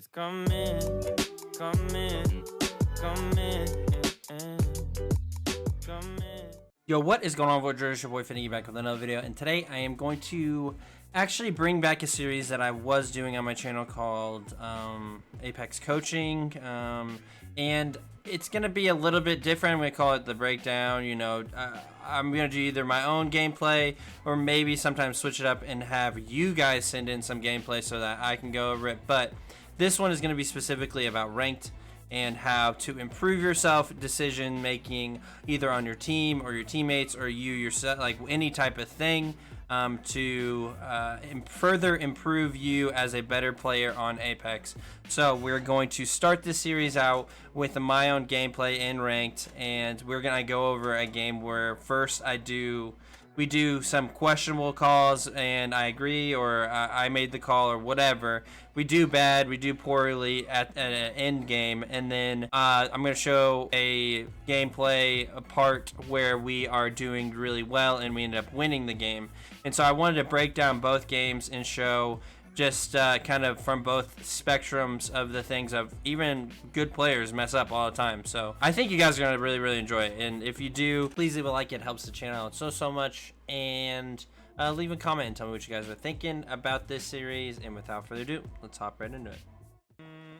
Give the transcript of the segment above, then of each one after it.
It's coming, coming, coming, coming. Yo, what is going on, Voyagers? Your boy Finicki back with another video, and today I am going to actually bring back a series that I was doing on my channel called Apex Coaching, and it's gonna be a little bit different. We call it the breakdown. You know, I'm gonna do either my own gameplay or maybe sometimes switch it up and have you guys send in some gameplay so that I can go over it. But this one is gonna be specifically about ranked and how to improve yourself, decision making, either on your team or your teammates or you yourself, like any type of thing, to further improve you as a better player on Apex. So we're going to start this series out with my own gameplay in ranked, and we're gonna go over a game where first we do some questionable calls and I agree, or I made the call, or whatever. We do bad, we do poorly at an end game, and then I'm going to show a gameplay part where we are doing really well and we end up winning the game. And so I wanted to break down both games and show just kind of from both spectrums of the things of even good players mess up all the time. So I think you guys are going to really enjoy it, and if you do, please leave a like. It helps the channel out so much, and leave a comment and tell me what you guys are thinking about this series. And without further ado, let's hop right into it.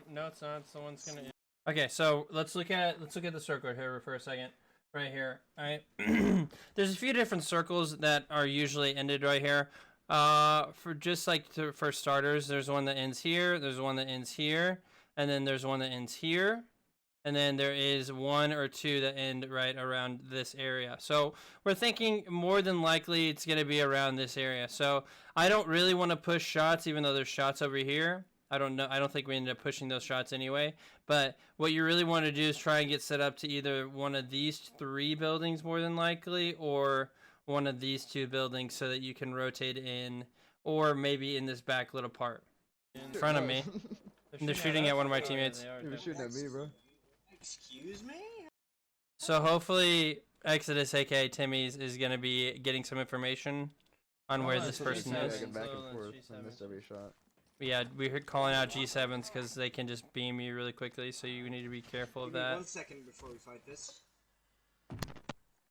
No, it's not. Someone's gonna. Okay, so let's look at the circle here for a second. Right here. All right. There's a few different circles that are usually ended right here. For just like for starters, there's one that ends here, there's one that ends here, and then there's one that ends here, and then there is one or two that end right around this area. So we're thinking more than likely it's going to be around this area. So I don't really want to push shots, even though there's shots over here. I don't think we ended up pushing those shots anyway. But what you really want to do is try and get set up to either one of these three buildings more than likely, or one of these two buildings, so that you can rotate in, or maybe in this back little part in front of me. They're shooting at one of my teammates. You're shooting at me, bro. Excuse me? So hopefully Exodus, aka Timmy's, is gonna be getting some information on where this person is. Back and forth. I missed every shot. Yeah, we're calling out G7s because they can just beam you really quickly, so you need to be careful of Give me that. 1 second before we fight this.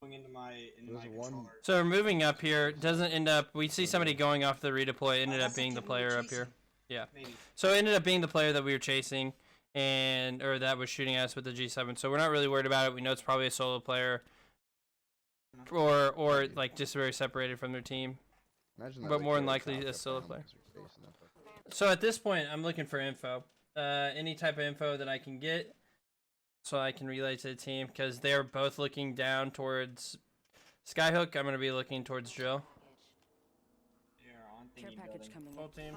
Going into my controller. So we're moving up here. Doesn't end up. We see somebody going off the redeploy. Ended up being the player up here. Yeah. Maybe. So it ended up being the player that we were chasing, or that was shooting at us with the G7. So we're not really worried about it. We know it's probably a solo player, or like just very separated from their team. But more than likely a solo player. So at this point, I'm looking for info. Any type of info that I can get, so I can relay to the team, because they're both looking down towards Skyhook. I'm going to be looking towards Drill. Full team.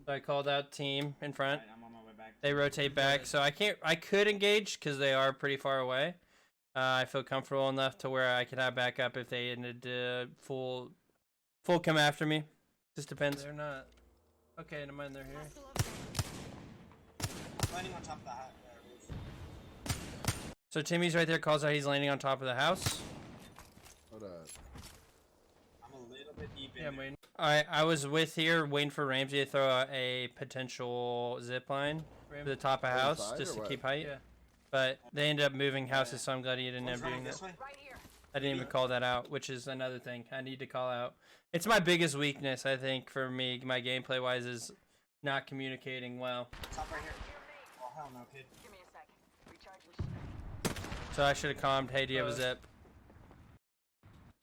So I called out team in front. I'm on my way back. They rotate back, so I could engage because they are pretty far away. I feel comfortable enough to where I could have backup if they ended full come after me. Just depends. They're not. Okay, never mind, they're here. Landing on top of the roof. So Timmy's right there, calls out he's landing on top of the house. Hold up. I'm a little bit deep in. Yeah, I'm waiting. Alright, I was waiting for Ramsey to throw out a potential zip line to the top of house just to keep height. Yeah. But they ended up moving houses, so I'm glad he didn't end up doing that. I didn't even call that out, which is another thing I need to call out. It's my biggest weakness, I think, for me, my gameplay wise, is not communicating well. Top right here. Oh, hell no, kid. Give me a second. So I should have calmed, hey, do you have a zip?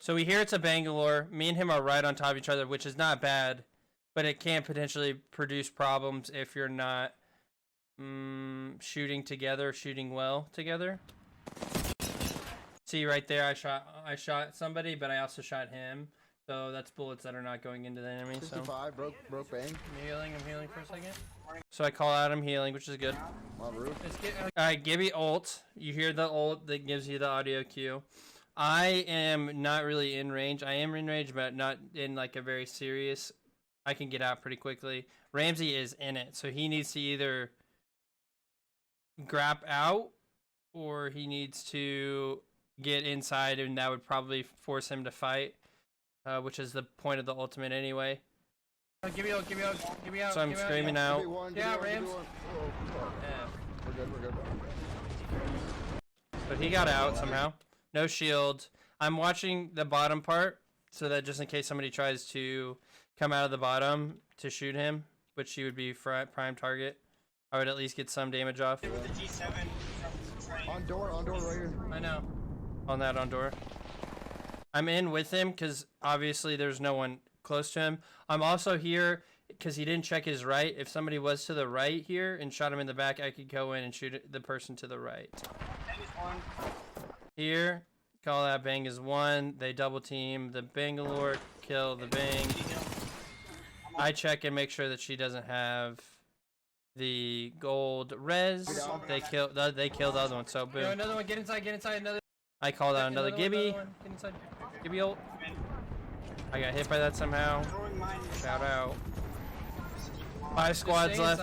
So we hear it's a Bangalore. Me and him are right on top of each other, which is not bad, but it can potentially produce problems if you're not shooting together, shooting well together. See right there, I shot somebody, but I also shot him. So that's bullets that are not going into the enemy. 65, So broke bang. I'm healing for a second. So I call out, I'm healing, which is good. On roof. Alright, Gibby ult. You hear the ult that gives you the audio cue. I am not really in range. I am in range, but not in like a very serious. I can get out pretty quickly. Ramsey is in it, so he needs to either grab out, or he needs to get inside, and that would probably force him to fight, which is the point of the ultimate anyway. Give me out, give me out, give me out. So I'm Give screaming me out. one, Yeah, give me Rams. one. Oh, we're good, we're good. But he got out somehow. No shield. I'm watching the bottom part so that just in case somebody tries to come out of the bottom to shoot him, which he would be prime target, I would at least get some damage off. With the G7 On door right here. I know. On that on door. I'm in with him because obviously there's no one close to him. I'm also here because he didn't check his right. If somebody was to the right here and shot him in the back, I could go in and shoot the person to the right. Here, call that bang is one. They double team the Bangalore, kill the bang. I check and make sure that she doesn't have the gold res. They kill the other one. So boom. Another one. Get inside. Get inside. Another. I called out another Gibby. Get inside. Gibby ult. I got hit by that somehow. Shout out. 5 squads left.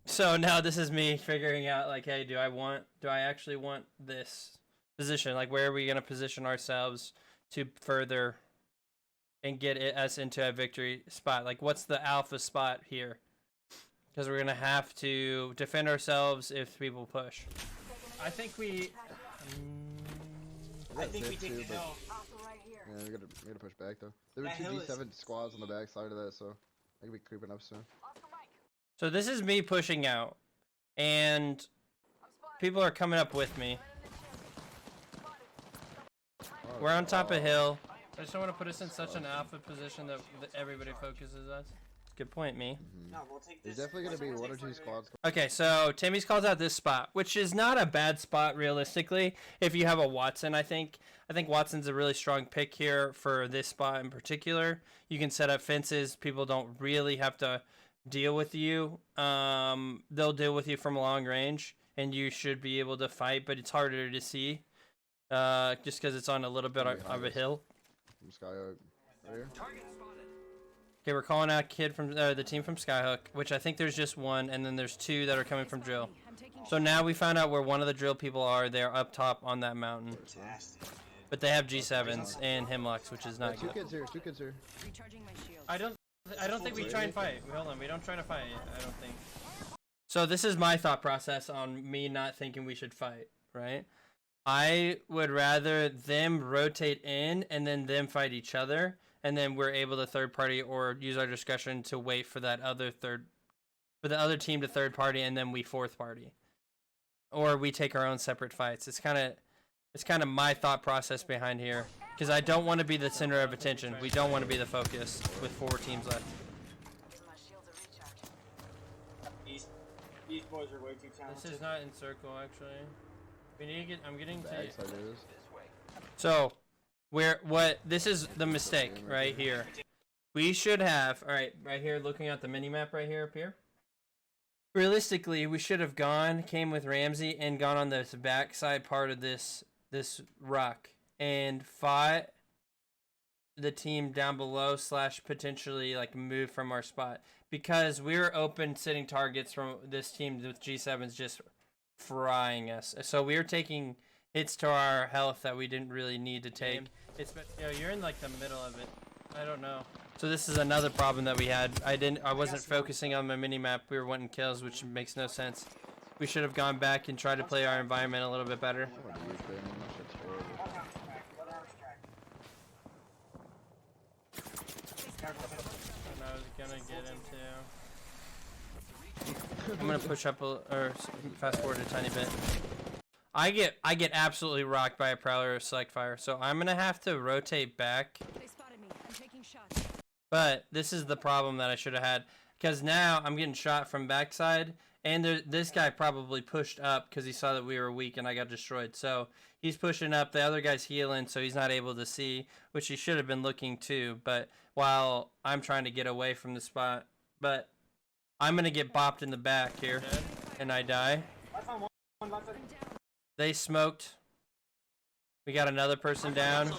So now this is me figuring out like, hey, do I actually want this position? Like, where are we gonna position ourselves to further and get us into a victory spot? Like, what's the alpha spot here? Because we're gonna have to defend ourselves if people push. I think we. I think we take the hill. Yeah, we gotta push back though. There were 2 G7 squads on the back side of that, so I could be creeping up soon. So this is me pushing out, and people are coming up with me. We're on top of hill. I just don't want to put us in such an alpha position that everybody focuses us. Good point, me. No, we'll take this. There's definitely gonna be 1 or 2 squads. Okay, so Timmy's calls out this spot, which is not a bad spot realistically. If you have a Watson, I think Watson's a really strong pick here for this spot in particular. You can set up fences. People don't really have to deal with you. They'll deal with you from long range, and you should be able to fight, but it's harder to see, just because it's on a little bit of a hill. From Skyhook, right here. Okay, we're calling out kid from the team from Skyhook, which I think there's just one, and then there's 2 that are coming from drill. So now we found out where one of the drill people are. They're up top on that mountain. But they have G7s and Hemlocks, which is not good. 2 kids here, 2 kids here. I don't think we try and fight. Hold on, we don't try to fight. I don't think. So this is my thought process on me not thinking we should fight, right? I would rather them rotate in and then them fight each other, and then we're able to third party or use our discretion to wait for that for the other team to third party, and then we fourth party, or we take our own separate fights. It's kind of my thought process behind here. Because I don't want to be the center of attention. We don't want to be the focus with 4 teams left. These boys are way too talented. This is not in circle, actually. We need to get. I'm getting to. Backside is. So, this is the mistake right here. We should have. All right, right here, looking at the mini map right here, up here. Realistically, we should have came with Ramsey and gone on this backside part of this rock and fought the team down below / potentially like move from our spot, because we were open sitting targets from this team with G7s just frying us. So we were taking hits to our health that we didn't really need to take. You're in like the middle of it. I don't know. So this is another problem that we had. I wasn't focusing on my mini map. We were wanting kills, which makes no sense. We should have gone back and tried to play our environment a little bit better. And I was gonna get him too. I'm gonna push up or fast forward a tiny bit. I get absolutely rocked by a prowler or select fire, so I'm gonna have to rotate back. They spotted me. I'm taking shots. But this is the problem that I should have had, because now I'm getting shot from backside, and this guy probably pushed up because he saw that we were weak and I got destroyed. So he's pushing up. The other guy's healing, so he's not able to see, which he should have been looking too. But while I'm trying to get away from the spot, but I'm gonna get bopped in the back here, and I die. They smoked. We got another person down.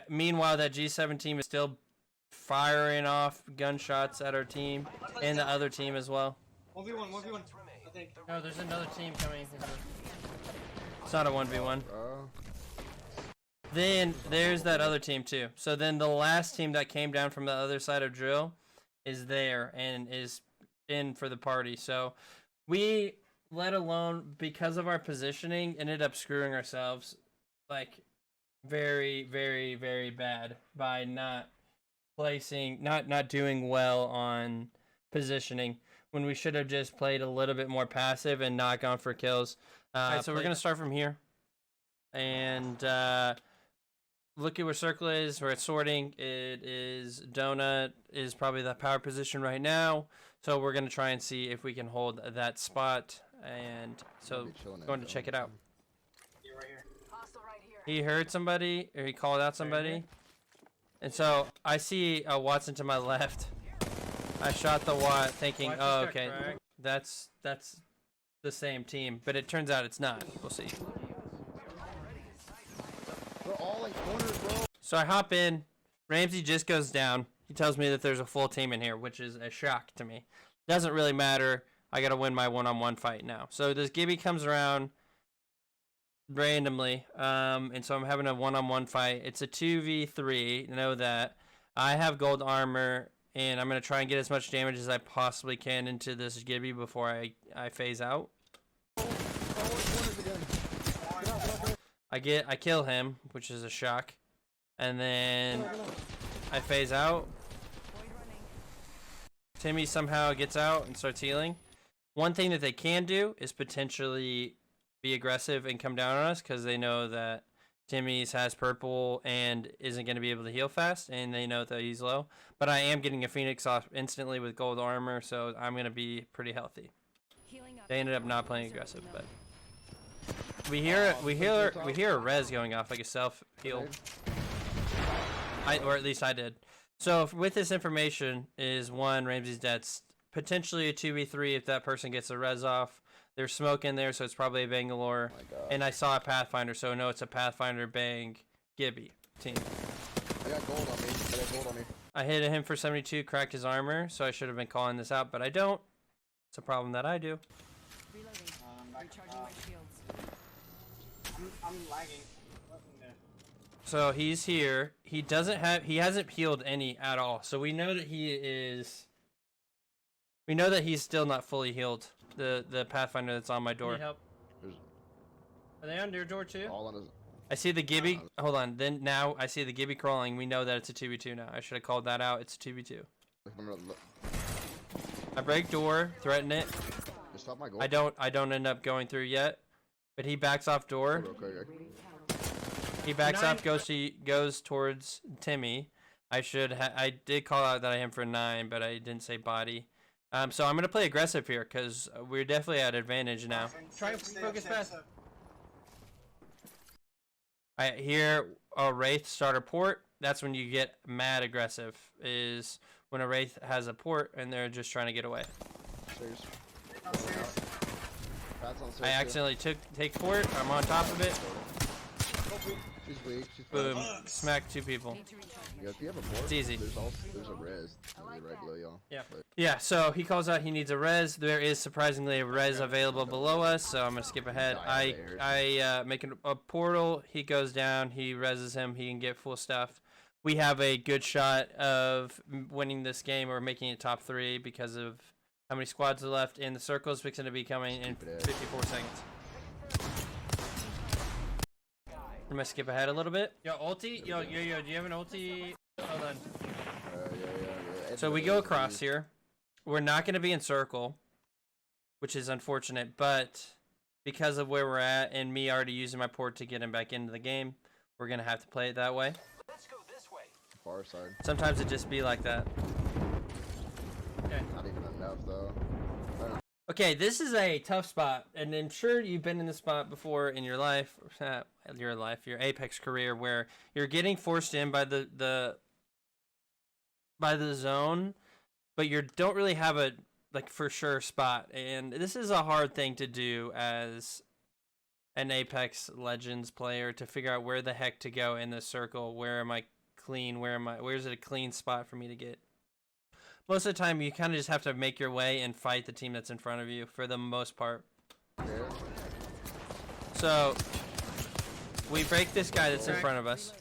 Meanwhile, that G7 team is still firing off gunshots at our team and the other team as well. 1v1, I think. No, there's another team coming. It's not a 1v1. Then there's that other team too. So then the last team that came down from the other side of drill is there and is in for the party. So we, let alone because of our positioning, ended up screwing ourselves like very, very, very bad by not placing, not doing well on positioning when we should have just played a little bit more passive and not gone for kills. Alright, so we're gonna start from here and look at where circle is. We're at sorting. It is donut is probably the power position right now. So we're gonna try and see if we can hold that spot. And so going to check it out. You're right here. Hostile right here. He heard somebody or he called out somebody. And so I see a Watson to my left. I shot the Watt thinking, oh, okay, that's the same team. But it turns out it's not. We'll see. We're all in corners, bro. So I hop in. Ramsey just goes down. He tells me that there's a full team in here, which is a shock to me. Doesn't really matter. I gotta win my one-on-one fight now. So this Gibby comes around randomly, and so I'm having a one-on-one fight. It's a 2v3. Know that. I have gold armor, and I'm gonna try and get as much damage as I possibly can into this Gibby before I phase out. I kill him, which is a shock, and then I phase out. Timmy somehow gets out and starts healing. One thing that they can do is potentially be aggressive and come down on us because they know that Timmy's has purple and isn't going to be able to heal fast, and they know that he's low. But I am getting a Phoenix off instantly with gold armor, so I'm going to be pretty healthy. They ended up not playing aggressive, but we hear a res going off, like a self heal. Or at least I did. So with this information is one, Ramsey's dead. Potentially a 2v3 if that person gets a res off. There's smoke in there, so it's probably a Bangalore. And I saw a Pathfinder, so no, it's a Pathfinder Bang Gibby team. I got gold on me. I hit him for 72, cracked his armor, so I should have been calling this out, but I don't. It's a problem that I do. Reloading. Recharging my shields. I'm lagging. Nothing there. So he's here. He hasn't healed any at all. So we know that he's still not fully healed. The Pathfinder that's on my door. Need help. Are they on your door too? All on his... I see the Gibby. Hold on. Then now I see the Gibby crawling. We know that it's a 2v2 now. I should have called that out. It's a 2v2. I break door, threaten it. Just stop my goal. I don't end up going through yet. But he backs off door. He backs off, goes towards Timmy. I did call out that I am for 9, but I didn't say body. So I'm gonna play aggressive here because we're definitely at advantage now. Try and focus fast. I hear a Wraith start a port. That's when you get mad aggressive. Is when a Wraith has a port and they're just trying to get away. I accidentally take port. I'm on top of it. She's weak. Boom. Smack 2 people. Yeah, if you have a board, It's easy. There's a res right below y'all. Yeah. Yeah, so he calls out he needs a res. There is surprisingly a res available below us, so I'm going to skip ahead. I make a portal. He goes down. He reses him. He can get full stuff. We have a good shot of winning this game or making it top 3 because of how many squads are left. And the circle is fixing to be coming in 54 seconds. I'm gonna skip ahead a little bit. Yo, ulti? Yo, do you have an ulti? Hold on. Yeah. So we go across here. We're not gonna be in circle, which is unfortunate, but because of where we're at and me already using my port to get him back into the game, we're gonna have to play it that way. Let's go this way. Far side. Sometimes it just be like that. Okay. Not even enough though. Okay, this is a tough spot, and I'm sure you've been in this spot before in your life, your Apex career, where you're getting forced in by the zone, but you don't really have a for sure spot, and this is a hard thing to do as an Apex Legends player to figure out where the heck to go in this circle. Where am I clean? Where's it a clean spot for me to get? Most of the time, you kind of just have to make your way and fight the team that's in front of you for the most part. So, we break this guy that's in front of us.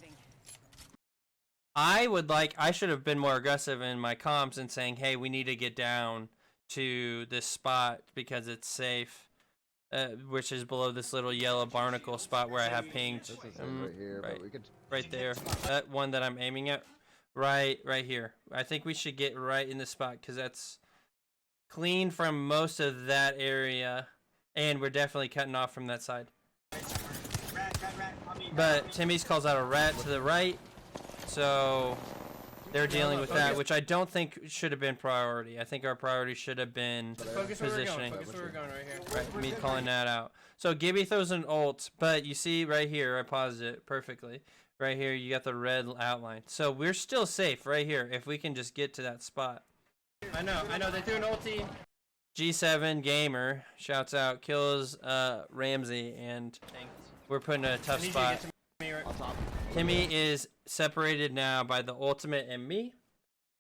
Reloading. I should have been more aggressive in my comms and saying, hey, we need to get down to this spot because it's safe, which is below this little yellow barnacle spot where I have pinged. This is right here, right, but we could. right there. That one that I'm aiming at, right here. I think we should get right in the spot because that's clean from most of that area, and we're definitely cutting off from that side. Rat. But Timmy's calls out a rat to the right, so they're dealing with that, which I don't think should have been priority. I think our priority should have been Focus where we're going. positioning. Focus where we're going right here. Right, me calling that out. So Gibby throws an ult, but you see right here, I paused it perfectly. Right here, you got the red outline. So we're still safe right here if we can just get to that spot. I know. They threw an ulti. G7 Gamer shouts out, kills Ramsey, and we're putting in a tough I need you to spot. get to me right. On top. Timmy is separated now by the ultimate and me,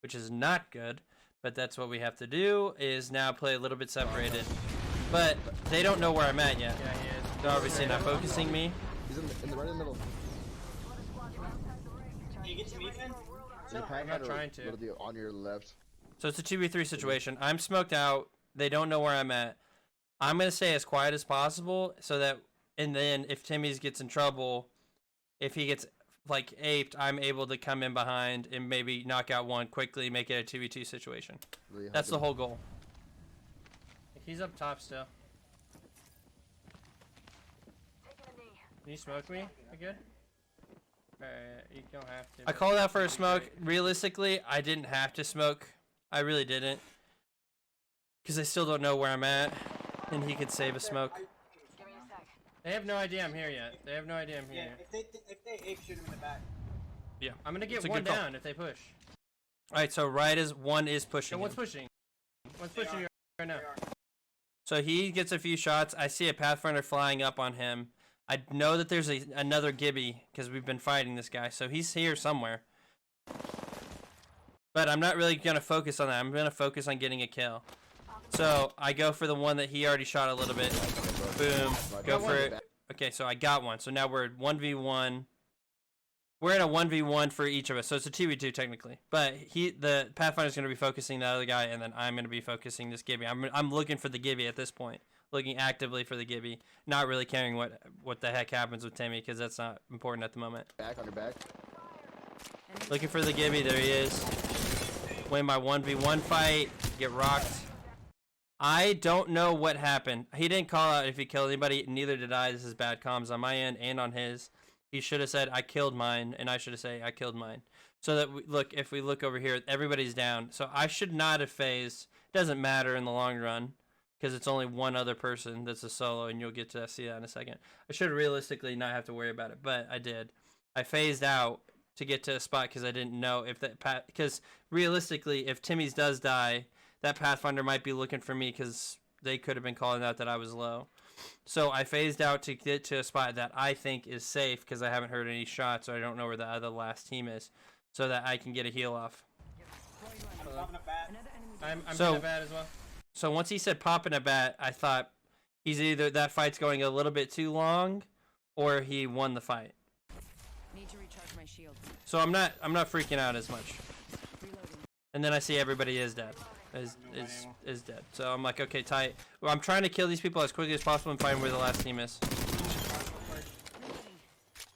which is not good, but that's what we have to do, is now play a little bit separated. But they don't know where I'm at yet. Yeah, he is. They're obviously not focusing me. He's in the right in the middle. Can you get to me, Finn? The pack not had trying to. literally on your left. So it's a 2v3 situation. I'm smoked out. They don't know where I'm at. I'm going to stay as quiet as possible so that, and then if Timmy's gets in trouble, if he gets like aped, I'm able to come in behind and maybe knock out one quickly, make it a 2v2 situation. Really That's the whole goal. He's up top still. Can you smoke me? You good? Alright, you don't have to. I called out for a smoke. Realistically, I didn't have to smoke. I really didn't. Because I still don't know where I'm at. And he could save a smoke. They have no idea I'm here yet. They have no idea I'm Yeah, here. if they ape, shoot him in the back. Yeah. I'm gonna get It's a one good call. down if they push. Alright, so one is So pushing one's him. pushing. One's pushing you right now. So he gets a few shots. I see a Pathfinder flying up on him. I know that there's another Gibby because we've been fighting this guy. So he's here somewhere. But I'm not really going to focus on that. I'm going to focus on getting a kill. So I go for the one that he already shot a little bit. Boom. Go for it. Okay, so I got one. So now we're at 1v1. We're in a 1v1 for each of us. So it's a 2v2 technically. But the Pathfinder's going to be focusing the other guy, and then I'm going to be focusing this Gibby. I'm looking for the Gibby at this point. Looking actively for the Gibby. Not really caring what the heck happens with Timmy, because that's not important at the moment. Back on your back. Looking for the Gibby. There he is. Win my 1v1 fight. Get rocked. I don't know what happened. He didn't call out if he killed anybody. Neither did I. This is bad comms on my end and on his. He should have said, I killed mine, and I should have said, I killed mine. So that, if we look over here, everybody's down. So I should not have phased. Doesn't matter in the long run, because it's only one other person that's a solo, and you'll get to see that in a second. I should realistically not have to worry about it, but I did. I phased out to get to a spot because I didn't know if that because realistically, if Timmy's does die, that Pathfinder might be looking for me because they could have been calling out that I was low. So I phased out to get to a spot that I think is safe because I haven't heard any shots, so I don't know where the other last team is, so that I can get a heal off. I'm popping a bat. I'm So- so bad as well. So once he said popping a bat, I thought he's either that fight's going a little bit too long, or he won the fight. Need to recharge my shield. So I'm not freaking out as much. Reloading. And then I see everybody is dead. Is dead. So I'm like, okay, tight. Well, I'm trying to kill these people as quickly as possible and find where the last team is. Reloading.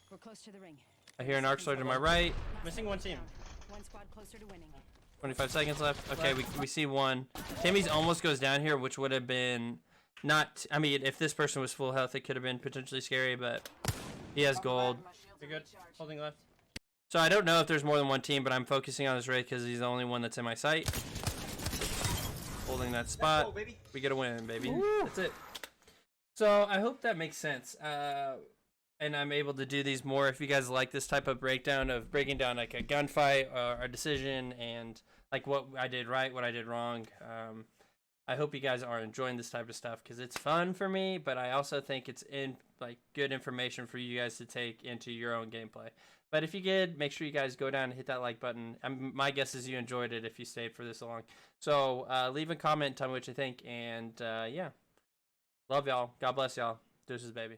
We're close to the ring. I hear an arc sword to my right. Missing one team. One squad closer to winning. 25 seconds left. Okay, we see one. Timmy's almost goes down here, which would have been not. I mean, if this person was full health, it could have been potentially scary, but he has gold. You're good. Holding left. So I don't know if there's more than one team, but I'm focusing on this raid because he's the only one that's in my sight. Holding that Let's go, spot. baby. We get a win, baby. That's it. So I hope that makes sense. And I'm able to do these more if you guys like this type of breakdown of breaking down like a gunfight or a decision and like what I did right, what I did wrong. I hope you guys are enjoying this type of stuff because it's fun for me, but I also think it's good information for you guys to take into your own gameplay. But if you did, make sure you guys go down and hit that like button. My guess is you enjoyed it if you stayed for this long. So leave a comment, tell me what you think, and yeah. Love y'all. God bless y'all. Deuces, baby.